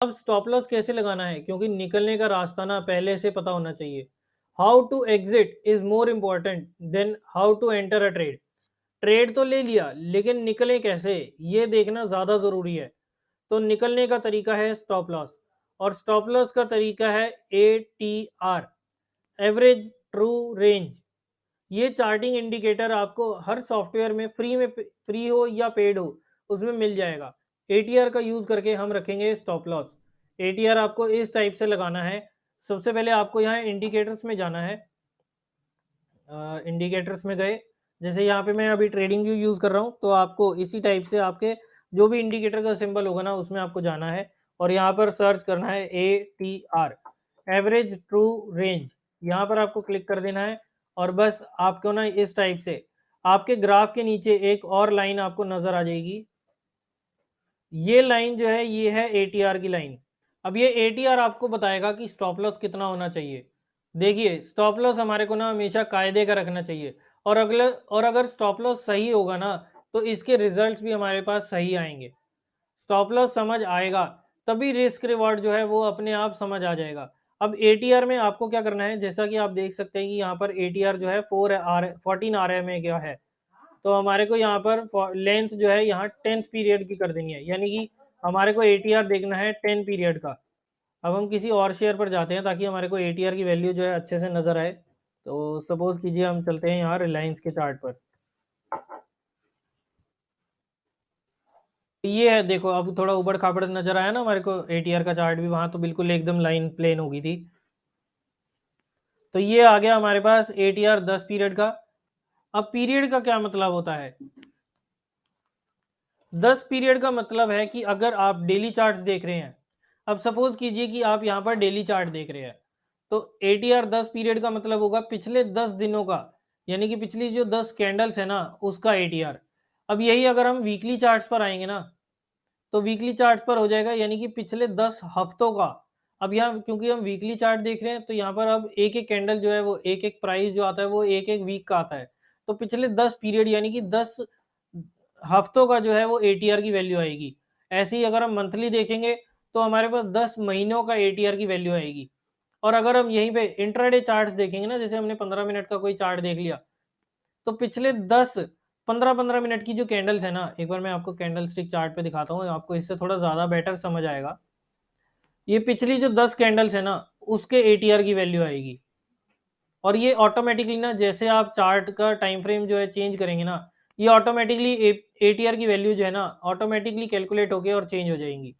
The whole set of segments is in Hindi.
अब स्टॉप लॉस कैसे लगाना है, क्योंकि निकलने का रास्ता ना पहले से पता होना चाहिए। How to exit is more important than how to enter a trade. Trade तो ले लिया, लेकिन निकले कैसे, ये देखना ज्यादा जरूरी है। तो निकलने का तरीका है स्टॉप लॉस, और स्टॉप लॉस का तरीका है ATR, एवरेज ट्रू रेंज। ये चार्टिंग इंडिकेटर आपको हर सॉफ्टवेयर में फ्री हो या पेड हो, उसमें मिल जाएगा। ATR का यूज करके हम रखेंगे स्टॉप लॉस। ATR आपको इस टाइप से लगाना है। सबसे पहले आपको यहाँ इंडिकेटर्स में जाना है। इंडिकेटर्स में गए, जैसे यहाँ पे मैं अभी ट्रेडिंग व्यू यूज कर रहा हूँ, तो आपको इसी टाइप से आपके जो भी इंडिकेटर का सिंबल होगा ना, उसमें आपको जाना है और यहाँ पर सर्च करना है ATR, एवरेज ट्रू रेंज। यहाँ पर आपको क्लिक कर देना है और बस आपको ना इस टाइप से आपके ग्राफ के नीचे एक और लाइन आपको नजर आ जाएगी। ये लाइन जो है ये है ATR की लाइन। अब ये ATR आपको बताएगा कि स्टॉप लॉस कितना होना चाहिए। देखिए, स्टॉप लॉस हमारे को ना हमेशा कायदे का रखना चाहिए, और अगर स्टॉप लॉस सही होगा ना, तो इसके रिजल्ट्स भी हमारे पास सही आएंगे। स्टॉप लॉस समझ आएगा, तभी रिस्क रिवॉर्ड जो है वो अपने आप समझ आ जाएगा। अब ATR में आपको क्या करना है, जैसा कि आप देख सकते हैं कि यहाँ पर ATR जो है 14 RMA क्या है। तो हमारे को यहाँ पर लेंथ जो है यहाँ 10th पीरियड की कर देनी है, यानी कि हमारे को ATR देखना है 10 पीरियड का। अब हम किसी और शेयर पर जाते हैं ताकि हमारे को ATR की वैल्यू जो है अच्छे से नजर आए। तो सपोज कीजिए हम चलते हैं यहाँ रिलायंस के चार्ट पर। ये है, देखो अब थोड़ा उबड़ खाबड़ नजर आया ना हमारे को ATR का चार्ट भी, वहां तो बिल्कुल एकदम लाइन प्लेन हो गई थी। तो ये आ गया हमारे पास ATR 10 पीरियड का। अब पीरियड का क्या मतलब होता है? 10 पीरियड का मतलब है कि अगर आप डेली चार्ट्स देख रहे हैं, अब सपोज कीजिए कि आप यहाँ पर डेली चार्ट देख रहे हैं, तो ATR 10 पीरियड का मतलब होगा पिछले 10 दिनों का, यानी कि पिछली जो 10 कैंडल्स है ना, उसका ATR। अब यही अगर हम वीकली चार्ट्स पर आएंगे ना, तो वीकली चार्ट्स पर हो जाएगा, यानी कि पिछले 10 हफ्तों का। अब यहाँ क्योंकि हम वीकली चार्ट देख रहे हैं, तो यहाँ पर अब एक एक कैंडल जो है वो एक एक प्राइस जो आता है वो एक एक वीक का आता है। तो पिछले 10 पीरियड यानी कि 10 हफ्तों का जो है वो ATR की वैल्यू आएगी। ऐसे ही अगर हम मंथली देखेंगे, तो हमारे पास 10 महीनों का ATR की वैल्यू आएगी। और अगर हम यहीं पे इंट्राडे चार्ट्स देखेंगे ना, जैसे हमने 15 मिनट का कोई चार्ट देख लिया, तो पिछले 10 15-15 मिनट की जो कैंडल्स है ना, एक बार मैं आपको कैंडल स्टिक चार्ट पे दिखाता हूँ, आपको इससे थोड़ा ज्यादा बेटर समझ आएगा। ये पिछली जो 10 कैंडल्स है ना, उसके ATR की वैल्यू आएगी। और ये ऑटोमेटिकली ना, जैसे आप चार्ट का टाइम फ्रेम जो है चेंज करेंगे ना, ये ऑटोमेटिकली ATR की वैल्यू जो है ना ऑटोमेटिकली कैलकुलेट होके और चेंज हो जाएंगी।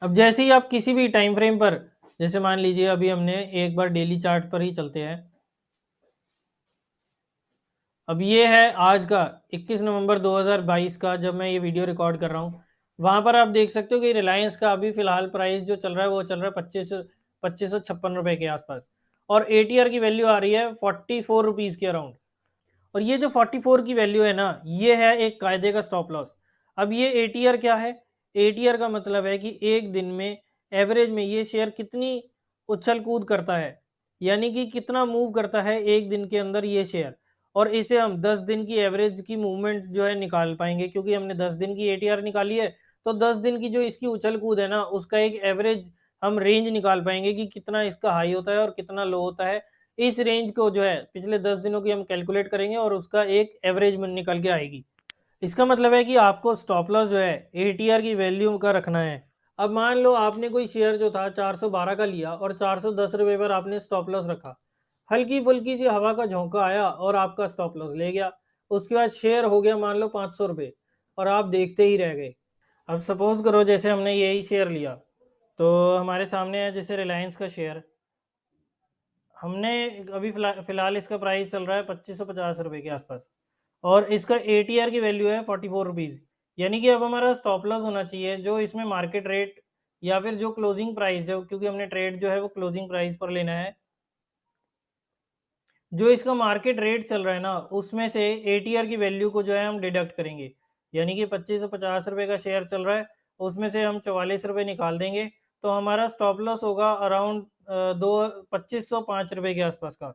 अब जैसे ही आप किसी भी टाइम फ्रेम पर, जैसे मान लीजिए अभी हमने एक बार डेली चार्ट पर ही चलते हैं। अब ये है आज का 21 नवंबर 2022 का, जब मैं ये वीडियो रिकॉर्ड कर रहा हूँ। वहां पर आप देख सकते हो कि रिलायंस का अभी फिलहाल प्राइस जो चल रहा है वो चल रहा है 2556 रुपए के आसपास, और ATR की वैल्यू आ रही है 44 रुपीज के अराउंड। और ये जो 44 की वैल्यू है ना, ये है एक कायदे का स्टॉप लॉस। अब ये ATR क्या है? ATR का मतलब है कि एक दिन में एवरेज में ये शेयर कितनी उछल कूद करता है, यानी कि कितना मूव करता है एक दिन के अंदर ये शेयर। और इसे हम 10 दिन की एवरेज की मूवमेंट जो है निकाल पाएंगे, क्योंकि हमने 10 दिन की ATR निकाली है। तो 10 दिन की जो इसकी उछल कूद है ना, उसका एक एवरेज हम रेंज निकाल पाएंगे कि कितना इसका हाई होता है और कितना लो होता है। इस रेंज को जो है पिछले 10 दिनों की हम कैलकुलेट करेंगे और उसका एक एवरेज निकल के आएगी। इसका मतलब है कि आपको स्टॉप लॉस जो है ATR की वैल्यू का रखना है। अब मान लो आपने कोई शेयर जो था 412 का लिया और 410 रुपए पर आपने स्टॉप लॉस रखा। हल्की फुल्की सी हवा का झोंका आया और आपका स्टॉप लॉस ले गया। उसके बाद शेयर हो गया मान लो 500 रुपये, और आप देखते ही रह गए। अब सपोज करो जैसे हमने यही शेयर लिया, तो हमारे सामने है जैसे रिलायंस का शेयर। हमने अभी फिलहाल इसका प्राइस चल रहा है 2550 रुपये के आसपास, और इसका ATR की वैल्यू है 44 रुपीज़। यानी कि अब हमारा स्टॉप लॉस होना चाहिए जो इसमें मार्केट रेट या फिर जो क्लोजिंग प्राइस है, क्योंकि हमने ट्रेड जो है वो क्लोजिंग प्राइस पर लेना है। जो इसका मार्केट रेट चल रहा है ना, उसमें से ATR की वैल्यू को जो है हम डिडक्ट करेंगे। यानी कि 2550 रुपये का शेयर चल रहा है, उसमें से हम 44 रुपये निकाल देंगे, तो हमारा स्टॉप लॉस होगा अराउंड 2505 रुपये के आसपास का।